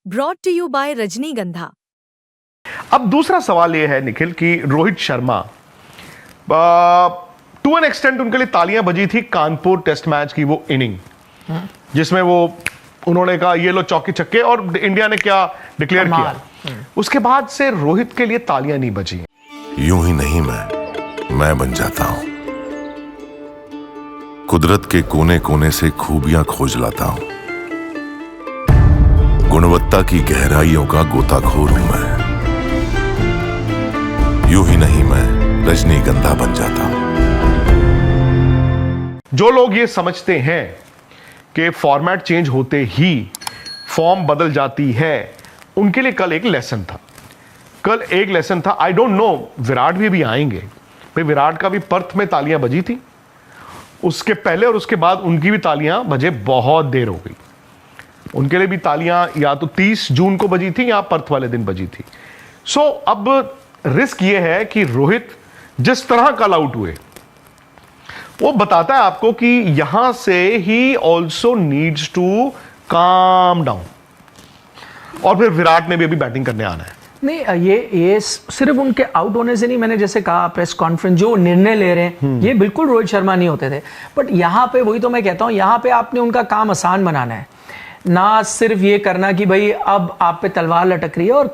Brought to you bye रजनीगंधा। अब दूसरा सवाल यह है निखिल कि Rohit Sharma to an extent उनके लिए तालियां बजी थी कानपुर टेस्ट मैच की वो इनिंग जिसमें वो उन्होंने कहा ये लो चौके छक्के और इंडिया ने क्या डिक्लेयर किया। उसके बाद से रोहित के लिए तालियां नहीं बजी। यूं ही नहीं मैं बन जाता हूं, कुदरत के कोने कोने से खूबियां खोज लाता हूं, गुणवत्ता की गहराइयों का गोताखोर हूं मैं। यूं ही नहीं मैं रजनीगंधा बन जाता हूं। जो लोग ये समझते हैं कि फॉर्मेट चेंज होते ही फॉर्म बदल जाती है, उनके लिए कल एक लेसन था। आई डोंट नो विराट भी आएंगे भाई। विराट का भी पर्थ में तालियां बजी थी, उसके पहले और उसके बाद उनकी भी तालियां बजे बहुत देर हो गई। उनके लिए भी तालियां या तो 30 जून को बजी थी या पर्थ वाले दिन बजी थी। सो अब रिस्क ये है कि रोहित जिस तरह कल आउट हुए वो बताता है आपको कि यहां से ही also needs to calm down, और फिर विराट ने भी अभी बैटिंग करने आना है। नहीं, ये सिर्फ उनके आउट होने से नहीं, मैंने जैसे कहा प्रेस कॉन्फ्रेंस जो निर्णय ले रहे हैं ये बिल्कुल रोहित शर्मा नहीं होते थे। बट यहाँ पे वही तो मैं कहता हूँ, यहाँ पे आपने उनका काम आसान बनाना है, ना सिर्फ ये करना कि भाई अब आप पे तलवार लटक रही है। और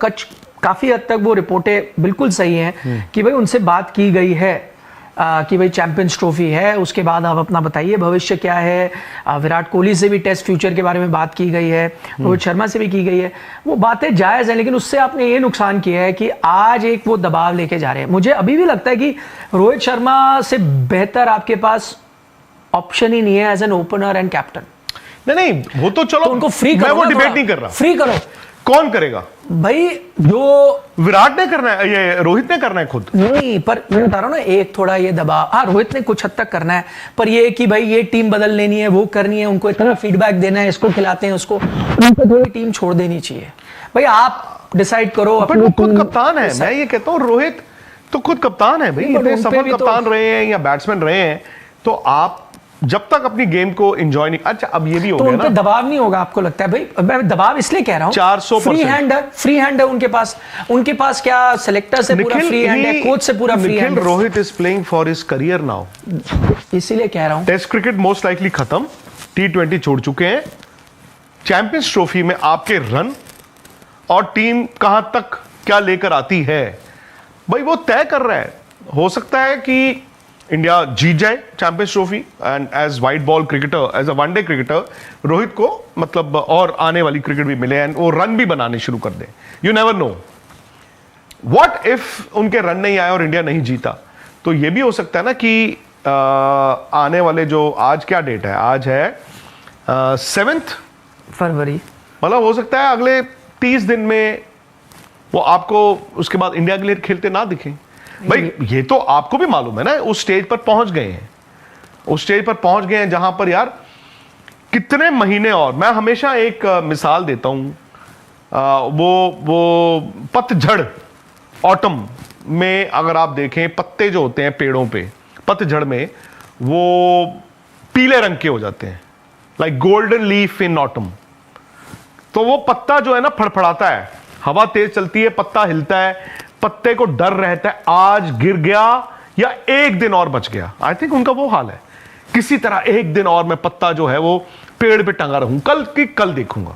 काफी हद तक वो रिपोर्टें बिल्कुल सही हैं कि भाई उनसे बात की गई है कि भाई चैंपियंस ट्रॉफी है, उसके बाद आप अपना बताइए भविष्य क्या है। विराट कोहली से भी टेस्ट फ्यूचर के बारे में बात की गई है, रोहित शर्मा से भी की गई है। वो बातें जायज़ हैं, लेकिन उससे आपने ये नुकसान किया है कि आज एक वो दबाव लेके जा रहे हैं। मुझे अभी भी लगता है कि रोहित शर्मा से बेहतर आपके पास ऑप्शन ही नहीं है as an opener and captain. नहीं, वो तो चलो तो उनको फ्री करो, मैं वो डिबेट नहीं कर रहा। फ्री करो, कौन करेगा भाई? जो विराट ने करना है, ये रोहित ने करना है खुद? नहीं, पर मैं बता रहा हूं ना, एक थोड़ा ये दबाव, हाँ रोहित ने कुछ हद तक करना है, पर ये कि भाई ये टीम बदल लेनी है, वो करनी है, उनको इतना फीडबैक देना है, इसको खिलाते हैं उसको, उनको थोड़ी टीम छोड़ देनी चाहिए। भाई आप डिसाइड करो। बट वो खुद कप्तान है, मैं ये कहता हूं रोहित तो खुद कप्तान है भाई, इतने सफल कप्तान रहे हैं या बैट्समैन रहे हैं, तो आप जब तक अपनी गेम को एंजॉय नहीं। अच्छा, अब ये भी हो गया ना, उन पे दबाव नहीं होगा आपको लगता है? भाई मैं दबाव इसलिए कह रहा हूं, 400% फ्री हैंड है उनके पास क्या सेलेक्टर से पूरा फ्री हैंड है, कोच से पूरा फ्री हैंड है। Rohit is playing for his career now, इसीलिए कह रहा हूं। टेस्ट क्रिकेट मोस्ट लाइकली खत्म, T20 छोड़ चुके हैं, चैंपियंस ट्रॉफी में आपके रन और टीम कहां तक क्या लेकर आती है भाई वो तय कर रहा है। हो सकता है कि इंडिया जीत जाए champions trophy, and as white ball cricketer, as a one day cricketer Rohit को मतलब और आने वाली क्रिकेट भी मिले एंड वो रन भी बनाने शुरू कर दे। You never know what if उनके रन नहीं आए और इंडिया नहीं जीता, तो ये भी हो सकता है ना कि आने वाले जो, आज क्या डेट है, आज है 7 फरवरी, मतलब हो सकता है अगले 30 दिन में वो आपको उसके बाद इंडिया के लिए खेलते ना दिखें। भाई ये तो आपको भी मालूम है ना, उस स्टेज पर पहुंच गए हैं, जहां पर यार कितने महीने और, मैं हमेशा एक मिसाल देता हूं, वो पतझड़, ऑटम में अगर आप देखें पत्ते जो होते हैं पेड़ों पे पतझड़ में वो पीले रंग के हो जाते हैं, like golden leaf in autumn. तो वो पत्ता जो है ना फड़फड़ाता है, हवा तेज चलती है, पत्ता हिलता है, पत्ते को डर रहता है आज गिर गया या एक दिन और बच गया। आई थिंक उनका वो हाल है, किसी तरह एक दिन और मैं पत्ता जो है वो पेड़ पे टंगा रहूं, कल की कल देखूंगा।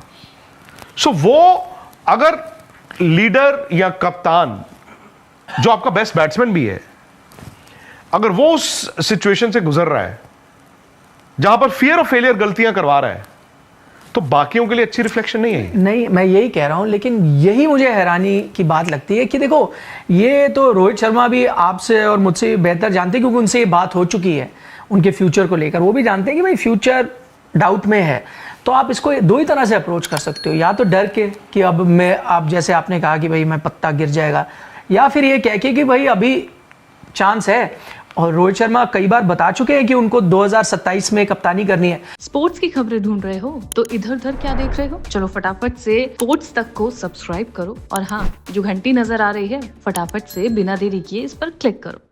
सो वो अगर लीडर या कप्तान जो आपका बेस्ट बैट्समैन भी है, अगर वो उस सिचुएशन से गुजर रहा है जहां पर फियर ऑफ फेलियर गलतियां करवा रहा है, तो बाकियों के लिए अच्छी रिफ्लेक्शन नहीं है। नहीं, मैं यही कह रहा हूं, लेकिन यही मुझे हैरानी की बात लगती है कि देखो ये तो रोहित शर्मा भी आपसे और मुझसे बेहतर जानते हैं, क्योंकि उनसे ये बात हो चुकी है उनके फ्यूचर को लेकर। वो भी जानते हैं कि भाई फ्यूचर डाउट में है। तो आप इसको दो ही तरह से अप्रोच कर सकते हो, या तो डर के कि अब मैं, आप जैसे आपने कहा कि भाई मैं पत्ता गिर जाएगा, या फिर ये कह के कि भाई अभी चांस है। और रोहित शर्मा कई बार बता चुके हैं कि उनको 2027 में कप्तानी करनी है। स्पोर्ट्स की खबरें ढूंढ रहे हो तो इधर उधर क्या देख रहे हो, चलो फटाफट से स्पोर्ट्स तक को सब्सक्राइब करो, और हाँ जो घंटी नजर आ रही है फटाफट से बिना देरी किए इस पर क्लिक करो।